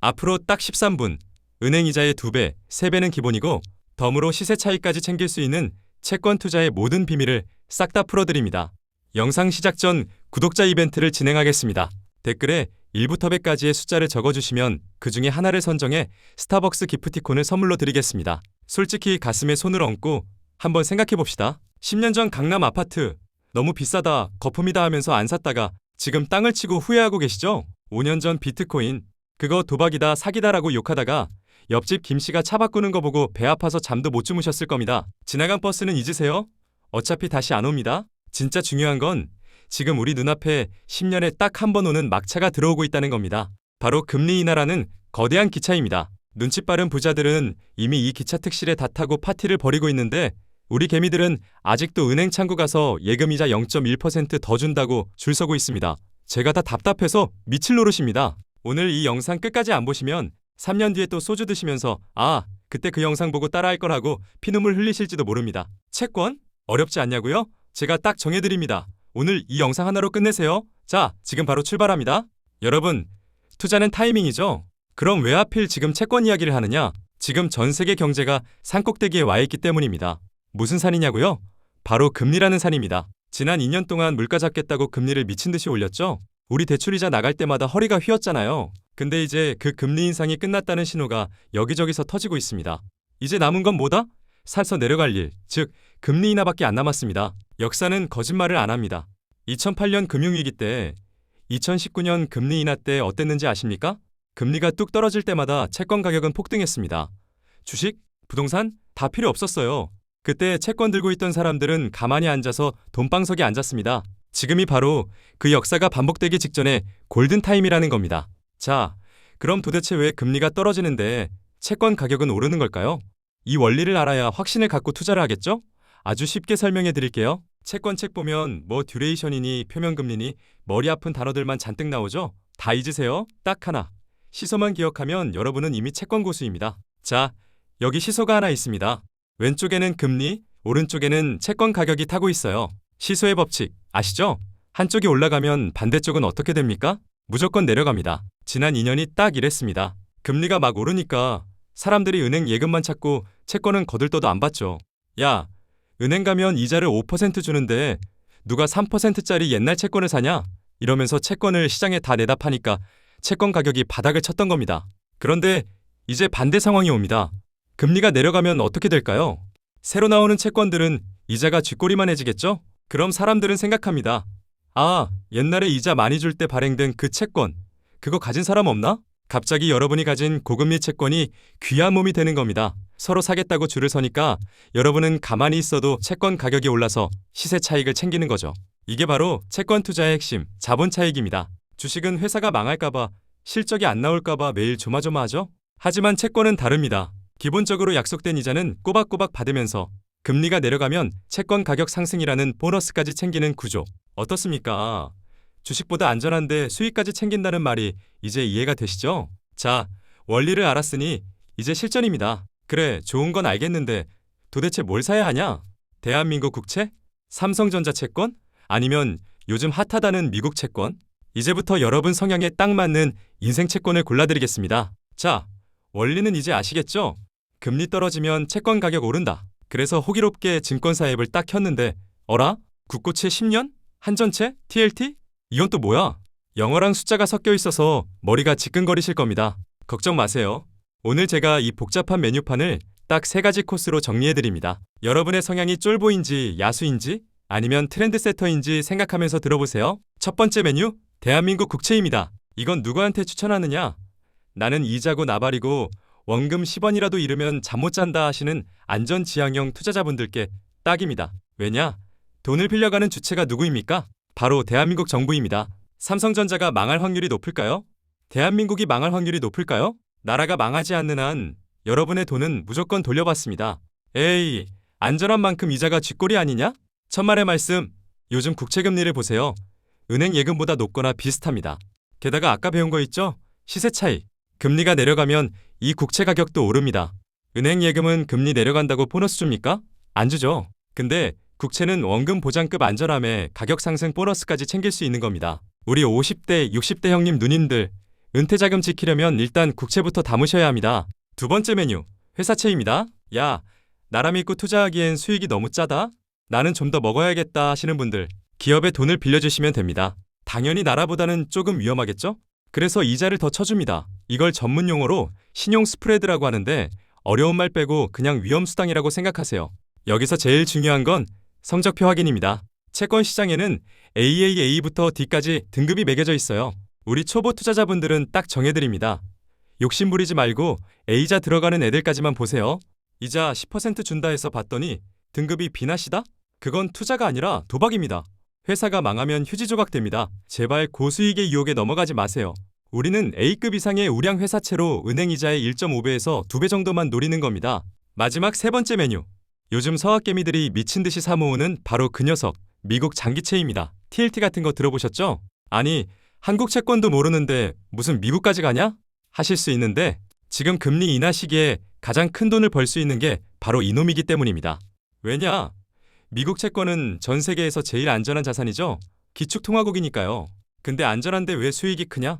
앞으로 딱 13분, 은행 이자의 2배, 3배는 기본이고 덤으로 시세 차이까지 챙길 수 있는 채권 투자의 모든 비밀을 싹 다 풀어드립니다. 영상 시작 전 구독자 이벤트를 진행하겠습니다. 댓글에 1부터 100까지의 숫자를 적어주시면 그 중에 하나를 선정해 스타벅스 기프티콘을 선물로 드리겠습니다. 솔직히 가슴에 손을 얹고 한번 생각해봅시다. 10년 전 강남 아파트 너무 비싸다, 거품이다 하면서 안 샀다가 지금 땅을 치고 후회하고 계시죠? 5년 전 비트코인 그거 도박이다, 사기다라고 욕하다가 옆집 김씨가 차 바꾸는 거 보고 배 아파서 잠도 못 주무셨을 겁니다. 지나간 버스는 잊으세요? 어차피 다시 안 옵니다. 진짜 중요한 건 지금 우리 눈앞에 10년에 딱 한 번 오는 막차가 들어오고 있다는 겁니다. 바로 금리 인하라는 거대한 기차입니다. 눈치 빠른 부자들은 이미 이 기차 특실에 다 타고 파티를 벌이고 있는데 우리 개미들은 아직도 은행 창구 가서 예금이자 0.1% 더 준다고 줄 서고 있습니다. 제가 다 답답해서 미칠 노릇입니다. 오늘 이 영상 끝까지 안 보시면 3년 뒤에 또 소주 드시면서 그때 그 영상 보고 따라할 거라고 피눈물 흘리실지도 모릅니다. 채권? 어렵지 않냐고요? 제가 딱 정해드립니다. 오늘 이 영상 하나로 끝내세요. 자, 지금 바로 출발합니다. 여러분, 투자는 타이밍이죠? 그럼 왜 하필 지금 채권 이야기를 하느냐? 지금 전 세계 경제가 산꼭대기에 와 있기 때문입니다. 무슨 산이냐고요? 바로 금리라는 산입니다. 지난 2년 동안 물가 잡겠다고 금리를 미친 듯이 올렸죠? 우리 대출이자 나갈 때마다 허리가 휘었잖아요. 근데 이제 그 금리 인상이 끝났다는 신호가 여기저기서 터지고 있습니다. 이제 남은 건 뭐다? 살서 내려갈 일, 즉 금리 인하밖에 안 남았습니다. 역사는 거짓말을 안 합니다. 2008년 금융위기 때, 2019년 금리 인하 때 어땠는지 아십니까? 금리가 뚝 떨어질 때마다 채권 가격은 폭등했습니다. 주식, 부동산 다 필요 없었어요. 그때 채권 들고 있던 사람들은 가만히 앉아서 돈방석에 앉았습니다. 지금이 바로 그 역사가 반복되기 직전에 골든타임이라는 겁니다. 자, 그럼 도대체 왜 금리가 떨어지는데 채권 가격은 오르는 걸까요? 이 원리를 알아야 확신을 갖고 투자를 하겠죠? 아주 쉽게 설명해 드릴게요. 채권책 보면 뭐 듀레이션이니 표면금리니 머리 아픈 단어들만 잔뜩 나오죠? 다 잊으세요. 딱 하나. 시소만 기억하면 여러분은 이미 채권 고수입니다. 자, 여기 시소가 하나 있습니다. 왼쪽에는 금리, 오른쪽에는 채권 가격이 타고 있어요. 시소의 법칙 아시죠? 한쪽이 올라가면 반대쪽은 어떻게 됩니까? 무조건 내려갑니다. 지난 2년이 딱 이랬습니다. 금리가 막 오르니까 사람들이 은행 예금만 찾고 채권은 거들떠도 안 받죠. 야, 은행 가면 이자를 5% 주는데 누가 3%짜리 옛날 채권을 사냐? 이러면서 채권을 시장에 다 내다 파니까 채권 가격이 바닥을 쳤던 겁니다. 그런데 이제 반대 상황이 옵니다. 금리가 내려가면 어떻게 될까요? 새로 나오는 채권들은 이자가 쥐꼬리만 해지겠죠? 그럼 사람들은 생각합니다. 옛날에 이자 많이 줄 때 발행된 그 채권, 그거 가진 사람 없나? 갑자기 여러분이 가진 고금리 채권이 귀한 몸이 되는 겁니다. 서로 사겠다고 줄을 서니까 여러분은 가만히 있어도 채권 가격이 올라서 시세 차익을 챙기는 거죠. 이게 바로 채권 투자의 핵심, 자본 차익입니다. 주식은 회사가 망할까봐, 실적이 안 나올까봐 매일 조마조마하죠? 하지만 채권은 다릅니다. 기본적으로 약속된 이자는 꼬박꼬박 받으면서 금리가 내려가면 채권 가격 상승이라는 보너스까지 챙기는 구조. 어떻습니까? 주식보다 안전한데 수익까지 챙긴다는 말이 이제 이해가 되시죠? 자, 원리를 알았으니 이제 실전입니다. 그래, 좋은 건 알겠는데 도대체 뭘 사야 하냐? 대한민국 국채? 삼성전자 채권? 아니면 요즘 핫하다는 미국 채권? 이제부터 여러분 성향에 딱 맞는 인생 채권을 골라드리겠습니다. 자, 원리는 이제 아시겠죠? 금리 떨어지면 채권 가격 오른다. 그래서 호기롭게 증권사 앱을 딱 켰는데 어라? 국고채 10년? 한전채? TLT? 이건 또 뭐야? 영어랑 숫자가 섞여 있어서 머리가 지끈거리실 겁니다. 걱정 마세요. 오늘 제가 이 복잡한 메뉴판을 딱 3가지 코스로 정리해드립니다. 여러분의 성향이 쫄보인지 야수인지 아니면 트렌드세터인지 생각하면서 들어보세요. 첫 번째 메뉴, 대한민국 국채입니다. 이건 누구한테 추천하느냐? 나는 이자고 나발이고 원금 10원이라도 잃으면 잠 못 잔다 하시는 안전지향형 투자자분들께 딱입니다. 왜냐? 돈을 빌려가는 주체가 누구입니까? 바로 대한민국 정부입니다. 삼성전자가 망할 확률이 높을까요? 대한민국이 망할 확률이 높을까요? 나라가 망하지 않는 한 여러분의 돈은 무조건 돌려받습니다. 에이, 안전한 만큼 이자가 쥐꼬리 아니냐? 천만의 말씀, 요즘 국채금리를 보세요. 은행 예금보다 높거나 비슷합니다. 게다가 아까 배운 거 있죠? 시세 차익. 금리가 내려가면 이 국채 가격도 오릅니다. 은행 예금은 금리 내려간다고 보너스 줍니까? 안 주죠. 근데 국채는 원금 보장급 안전함에 가격 상승 보너스까지 챙길 수 있는 겁니다. 우리 50대, 60대 형님 누님들, 은퇴자금 지키려면 일단 국채부터 담으셔야 합니다. 두 번째 메뉴, 회사채입니다. 야, 나라 믿고 투자하기엔 수익이 너무 짜다? 나는 좀 더 먹어야겠다 하시는 분들, 기업에 돈을 빌려주시면 됩니다. 당연히 나라보다는 조금 위험하겠죠? 그래서 이자를 더 쳐줍니다. 이걸 전문 용어로 신용 스프레드라고 하는데 어려운 말 빼고 그냥 위험수당이라고 생각하세요. 여기서 제일 중요한 건 성적표 확인입니다. 채권 시장에는 AAA부터 D까지 등급이 매겨져 있어요. 우리 초보 투자자분들은 딱 정해드립니다. 욕심 부리지 말고 A자 들어가는 애들까지만 보세요. 이자 10% 준다 해서 봤더니 등급이 B나 C다? 그건 투자가 아니라 도박입니다. 회사가 망하면 휴지 조각됩니다. 제발 고수익의 유혹에 넘어가지 마세요. 우리는 A급 이상의 우량 회사채로 은행 이자의 1.5배에서 2배 정도만 노리는 겁니다. 마지막 세 번째 메뉴. 요즘 서학개미들이 미친 듯이 사모으는 바로 그 녀석, 미국 장기채입니다. TLT 같은 거 들어보셨죠? 아니, 한국 채권도 모르는데 무슨 미국까지 가냐? 하실 수 있는데 지금 금리 인하 시기에 가장 큰 돈을 벌 수 있는 게 바로 이놈이기 때문입니다. 왜냐? 미국 채권은 전 세계에서 제일 안전한 자산이죠. 기축통화국이니까요. 근데 안전한데 왜 수익이 크냐?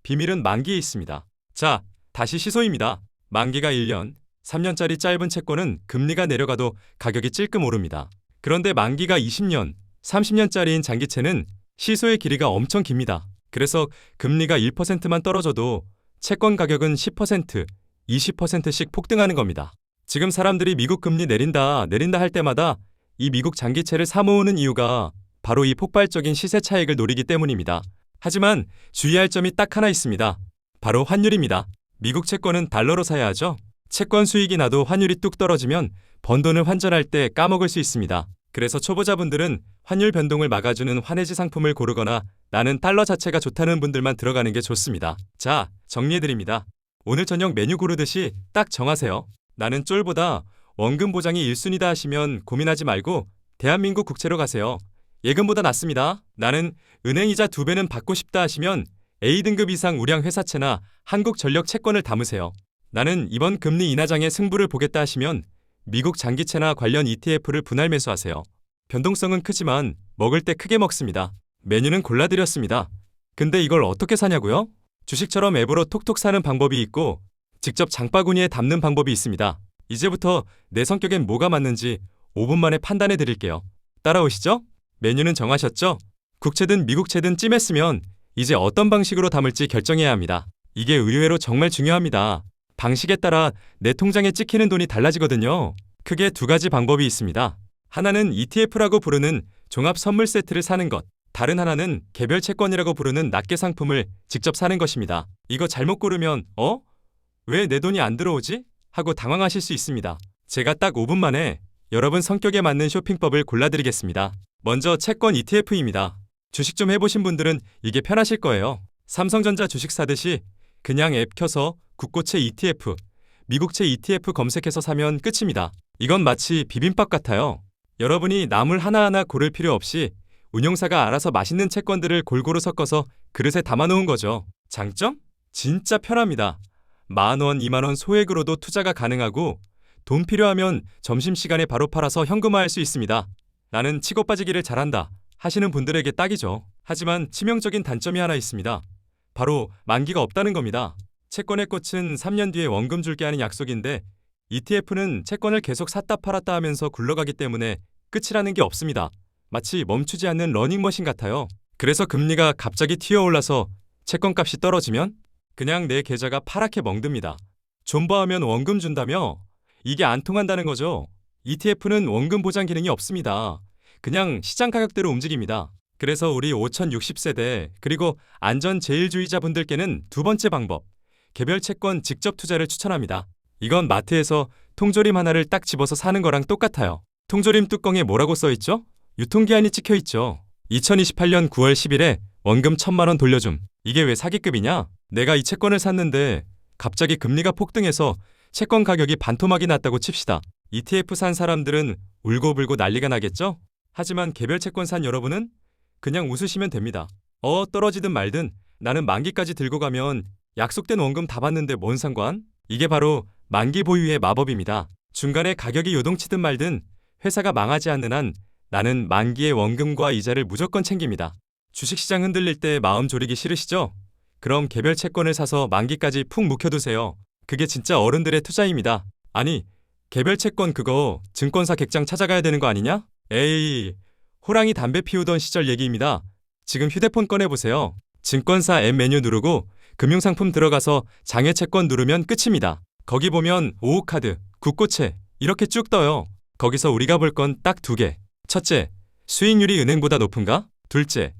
비밀은 만기에 있습니다. 자, 다시 시소입니다. 만기가 1년, 3년짜리 짧은 채권은 금리가 내려가도 가격이 찔끔 오릅니다. 그런데 만기가 20년, 30년짜리인 장기채는 시소의 길이가 엄청 깁니다. 그래서 금리가 1%만 떨어져도 채권 가격은 10%, 20%씩 폭등하는 겁니다. 지금 사람들이 미국 금리 내린다 할 때마다 이 미국 장기채를 사모으는 이유가 바로 이 폭발적인 시세 차익을 노리기 때문입니다. 하지만 주의할 점이 딱 하나 있습니다. 바로 환율입니다. 미국 채권은 달러로 사야 하죠. 채권 수익이 나도 환율이 뚝 떨어지면 번 돈을 환전할 때 까먹을 수 있습니다. 그래서 초보자분들은 환율 변동을 막아주는 환해지 상품을 고르거나 나는 달러 자체가 좋다는 분들만 들어가는 게 좋습니다. 자, 정리해드립니다. 오늘 저녁 메뉴 고르듯이 딱 정하세요. 나는 쫄보다 원금 보장이 1순위다 하시면 고민하지 말고 대한민국 국채로 가세요. 예금보다 낫습니다. 나는 은행이자 2배는 받고 싶다 하시면 A등급 이상 우량 회사채나 한국전력 채권을 담으세요. 나는 이번 금리 인하장의 승부를 보겠다 하시면 미국 장기채나 관련 ETF를 분할 매수하세요. 변동성은 크지만 먹을 때 크게 먹습니다. 메뉴는 골라드렸습니다. 근데 이걸 어떻게 사냐고요? 주식처럼 앱으로 톡톡 사는 방법이 있고 직접 장바구니에 담는 방법이 있습니다. 이제부터 내 성격엔 뭐가 맞는지 5분 만에 판단해 드릴게요. 따라오시죠? 메뉴는 정하셨죠? 국채든 미국채든 찜했으면 이제 어떤 방식으로 담을지 결정해야 합니다. 이게 의외로 정말 중요합니다. 방식에 따라 내 통장에 찍히는 돈이 달라지거든요. 크게 두 가지 방법이 있습니다. 하나는 ETF라고 부르는 종합 선물 세트를 사는 것. 다른 하나는 개별 채권이라고 부르는 낱개 상품을 직접 사는 것입니다. 이거 잘못 고르면 왜 내 돈이 안 들어오지? 하고 당황하실 수 있습니다. 제가 딱 5분 만에 여러분 성격에 맞는 쇼핑법을 골라드리겠습니다. 먼저 채권 ETF입니다. 주식 좀 해보신 분들은 이게 편하실 거예요. 삼성전자 주식 사듯이 그냥 앱 켜서 국고채 ETF, 미국채 ETF 검색해서 사면 끝입니다. 이건 마치 비빔밥 같아요. 여러분이 나물 하나하나 고를 필요 없이 운용사가 알아서 맛있는 채권들을 골고루 섞어서 그릇에 담아놓은 거죠. 장점? 진짜 편합니다. 10,000원, 20,000원 소액으로도 투자가 가능하고 돈 필요하면 점심시간에 바로 팔아서 현금화할 수 있습니다. 나는 치고 빠지기를 잘한다 하시는 분들에게 딱이죠. 하지만 치명적인 단점이 하나 있습니다. 바로 만기가 없다는 겁니다. 채권의 꽃은 3년 뒤에 원금 줄게 하는 약속인데 ETF는 채권을 계속 샀다 팔았다 하면서 굴러가기 때문에 끝이라는 게 없습니다. 마치 멈추지 않는 러닝머신 같아요. 그래서 금리가 갑자기 튀어올라서 채권값이 떨어지면 그냥 내 계좌가 파랗게 멍듭니다. 존버하면 원금 준다며? 이게 안 통한다는 거죠. ETF는 원금 보장 기능이 없습니다. 그냥 시장 가격대로 움직입니다. 그래서 우리 5060세대 그리고 안전 제일주의자분들께는 두 번째 방법, 개별 채권 직접 투자를 추천합니다. 이건 마트에서 통조림 하나를 딱 집어서 사는 거랑 똑같아요. 통조림 뚜껑에 뭐라고 써있죠? 유통기한이 찍혀있죠. 2028년 9월 10일에 원금 1,000만 원 돌려줌. 이게 왜 사기급이냐? 내가 이 채권을 샀는데 갑자기 금리가 폭등해서 채권 가격이 반토막이 났다고 칩시다. ETF 산 사람들은 울고불고 난리가 나겠죠? 하지만 개별 채권 산 여러분은 그냥 웃으시면 됩니다. 떨어지든 말든 나는 만기까지 들고 가면 약속된 원금 다 받는데 뭔 상관? 이게 바로 만기 보유의 마법입니다. 중간에 가격이 요동치든 말든 회사가 망하지 않는 한 나는 만기의 원금과 이자를 무조건 챙깁니다. 주식시장 흔들릴 때 마음 졸이기 싫으시죠? 그럼 개별 채권을 사서 만기까지 푹 묵혀두세요. 그게 진짜 어른들의 투자입니다. 아니, 개별 채권 그거 증권사 객장 찾아가야 되는 거 아니냐? 에이, 호랑이 담배 피우던 시절 얘기입니다. 지금 휴대폰 꺼내보세요. 증권사 앱 메뉴 누르고 금융상품 들어가서 장외 채권 누르면 끝입니다. 거기 보면 오후카드, 국고채 이렇게 쭉 떠요. 거기서 우리가 볼 건 딱 두 개. 첫째, 수익률이 은행보다 높은가? 둘째,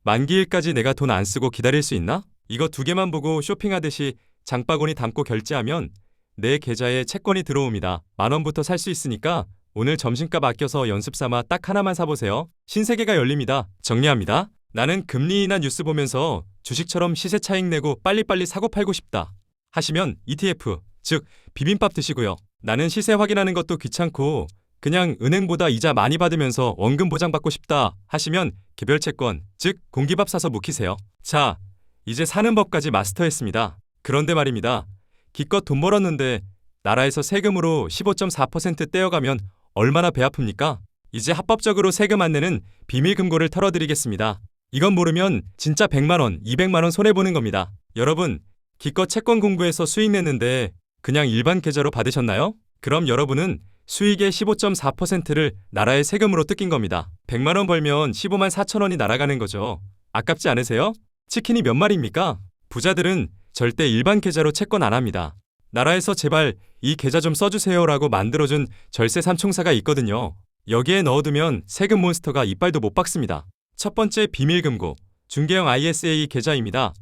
만기일까지 내가 돈 안 쓰고 기다릴 수 있나? 이거 두 개만 보고 쇼핑하듯이 장바구니 담고 결제하면 내 계좌에 채권이 들어옵니다. 10,000원부터 살 수 있으니까 오늘 점심값 아껴서 연습 삼아 딱 하나만 사보세요. 신세계가 열립니다. 정리합니다. 나는 금리 인하 뉴스 보면서 주식처럼 시세 차익 내고 빨리빨리 사고 팔고 싶다 하시면 ETF, 즉 비빔밥 드시고요. 나는 시세 확인하는 것도 귀찮고 그냥 은행보다 이자 많이 받으면서 원금 보장받고 싶다 하시면 개별 채권, 즉 공기밥 사서 묵히세요. 자, 이제 사는 법까지 마스터했습니다. 그런데 말입니다. 기껏 돈 벌었는데 나라에서 세금으로 15.4% 떼어가면 얼마나 배 아픕니까? 이제 합법적으로 세금 안 내는 비밀금고를 털어드리겠습니다. 이건 모르면 진짜 100만원, 200만원 손해보는 겁니다. 여러분, 기껏 채권 공부해서 수익 냈는데 그냥 일반 계좌로 받으셨나요? 그럼 여러분은 수익의 15.4%를 나라의 세금으로 뜯긴 겁니다. 100만원 벌면 15만 4천원이 날아가는 거죠. 아깝지 않으세요? 치킨이 몇 마리입니까? 부자들은 절대 일반 계좌로 채권 안 합니다. 나라에서 제발 이 계좌 좀 써주세요라고 만들어준 절세 삼총사가 있거든요. 여기에 넣어두면 세금 몬스터가 이빨도 못 박습니다. 첫 번째 비밀금고, 중개형 ISA 계좌입니다.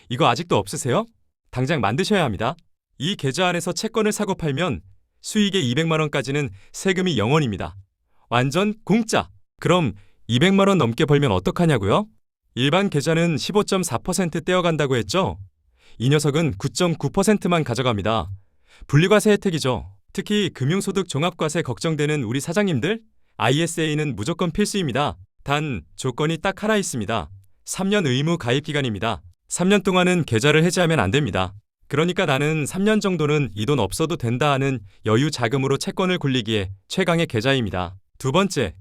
이거 아직도 없으세요? 당장 만드셔야 합니다. 이 계좌 안에서 채권을 사고 팔면 수익의 200만원까지는 세금이 0원입니다. 완전 공짜! 그럼 200만원 넘게 벌면 어떡하냐고요? 일반 계좌는 15.4% 떼어간다고 했죠? 이 녀석은 9.9%만 가져갑니다. 분리과세 혜택이죠. 특히 금융소득 종합과세 걱정되는 우리 사장님들, ISA는 무조건 필수입니다. 단 조건이 딱 하나 있습니다. 3년 의무 가입 기간입니다. 3년 동안은 계좌를 해지하면 안 됩니다. 그러니까 나는 3년 정도는 이 돈 없어도 된다 하는 여유 자금으로 채권을 굴리기에 최강의 계좌입니다. 두 번째,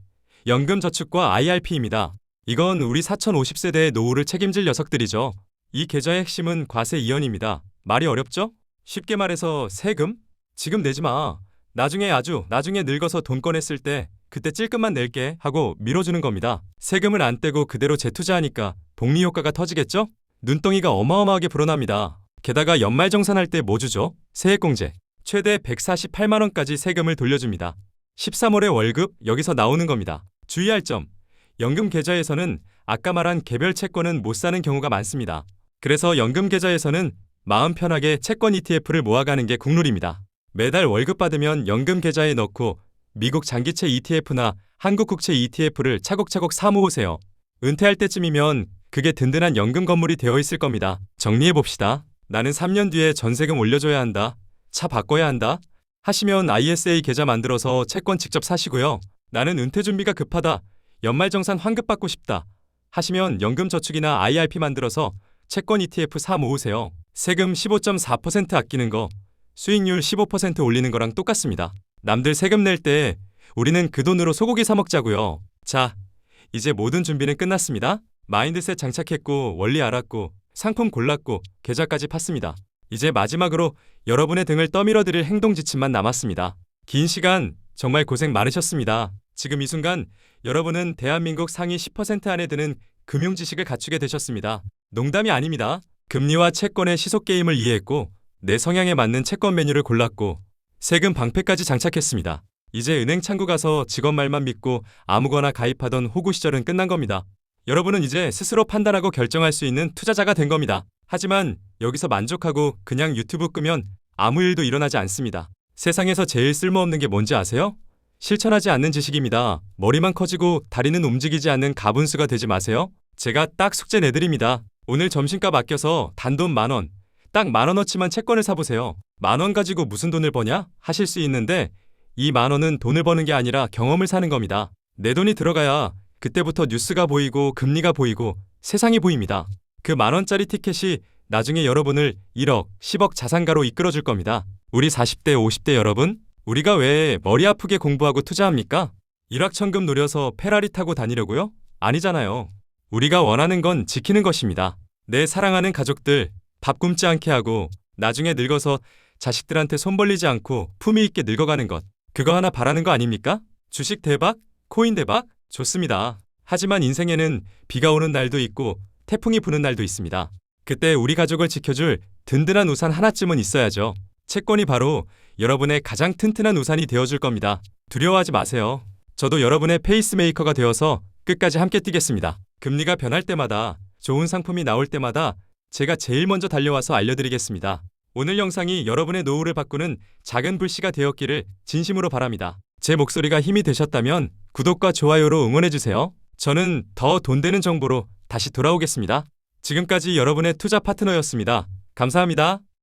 연금저축과 IRP입니다. 이건 우리 4050세대의 노후를 책임질 녀석들이죠. 이 계좌의 핵심은 과세 이연입니다. 말이 어렵죠? 쉽게 말해서 세금? 지금 내지 마. 나중에 늙어서 돈 꺼냈을 때 그때 찔끔만 낼게 하고 밀어주는 겁니다. 세금을 안 떼고 그대로 재투자하니까 복리 효과가 터지겠죠? 눈덩이가 어마어마하게 불어납니다. 게다가 연말정산할 때 뭐 주죠? 세액공제. 최대 148만원까지 세금을 돌려줍니다. 13월의 월급 여기서 나오는 겁니다. 주의할 점. 연금 계좌에서는 아까 말한 개별 채권은 못 사는 경우가 많습니다. 그래서 연금 계좌에서는 마음 편하게 채권 ETF를 모아가는 게 국룰입니다. 매달 월급 받으면 연금 계좌에 넣고 미국 장기채 ETF나 한국 국채 ETF를 차곡차곡 사 모으세요. 은퇴할 때쯤이면 그게 든든한 연금 건물이 되어 있을 겁니다. 정리해봅시다. 나는 3년 뒤에 전세금 올려줘야 한다. 차 바꿔야 한다. 하시면 ISA 계좌 만들어서 채권 직접 사시고요. 나는 은퇴 준비가 급하다. 연말정산 환급 받고 싶다. 하시면 연금저축이나 IRP 만들어서 채권 ETF 사 모으세요. 세금 15.4% 아끼는 거, 수익률 15% 올리는 거랑 똑같습니다. 남들 세금 낼 때 우리는 그 돈으로 소고기 사 먹자고요. 자, 이제 모든 준비는 끝났습니다. 마인드셋 장착했고 원리 알았고 상품 골랐고 계좌까지 팠습니다. 이제 마지막으로 여러분의 등을 떠밀어 드릴 행동 지침만 남았습니다. 긴 시간 정말 고생 많으셨습니다. 지금 이 순간 여러분은 대한민국 상위 10% 안에 드는 금융 지식을 갖추게 되셨습니다. 농담이 아닙니다. 금리와 채권의 시속 게임을 이해했고 내 성향에 맞는 채권 메뉴를 골랐고 세금 방패까지 장착했습니다. 이제 은행 창구 가서 직원 말만 믿고 아무거나 가입하던 호구 시절은 끝난 겁니다. 여러분은 이제 스스로 판단하고 결정할 수 있는 투자자가 된 겁니다. 하지만 여기서 만족하고 그냥 유튜브 끄면 아무 일도 일어나지 않습니다. 세상에서 제일 쓸모없는 게 뭔지 아세요? 실천하지 않는 지식입니다. 머리만 커지고 다리는 움직이지 않는 가분수가 되지 마세요. 제가 딱 숙제 내드립니다. 오늘 점심값 아껴서 단돈 10,000원, 딱 10,000원어치만 채권을 사보세요. 10,000원 가지고 무슨 돈을 버냐? 하실 수 있는데 이 10,000원은 돈을 버는 게 아니라 경험을 사는 겁니다. 내 돈이 들어가야 그때부터 뉴스가 보이고 금리가 보이고 세상이 보입니다. 그 10,000원짜리 티켓이 나중에 여러분을 1억, 10억 자산가로 이끌어줄 겁니다. 우리 40대, 50대 여러분, 우리가 왜 머리 아프게 공부하고 투자합니까? 일확천금 노려서 페라리 타고 다니려고요? 아니잖아요. 우리가 원하는 건 지키는 것입니다. 내 사랑하는 가족들 밥 굶지 않게 하고 나중에 늙어서 자식들한테 손 벌리지 않고 품위 있게 늙어가는 것. 그거 하나 바라는 거 아닙니까? 주식 대박? 코인 대박? 좋습니다. 하지만 인생에는 비가 오는 날도 있고 태풍이 부는 날도 있습니다. 그때 우리 가족을 지켜줄 든든한 우산 하나쯤은 있어야죠. 채권이 바로 여러분의 가장 튼튼한 우산이 되어줄 겁니다. 두려워하지 마세요. 저도 여러분의 페이스메이커가 되어서 끝까지 함께 뛰겠습니다. 금리가 변할 때마다 좋은 상품이 나올 때마다 제가 제일 먼저 달려와서 알려드리겠습니다. 오늘 영상이 여러분의 노후를 바꾸는 작은 불씨가 되었기를 진심으로 바랍니다. 제 목소리가 힘이 되셨다면 구독과 좋아요로 응원해주세요. 저는 더 돈 되는 정보로 다시 돌아오겠습니다. 지금까지 여러분의 투자 파트너였습니다. 감사합니다.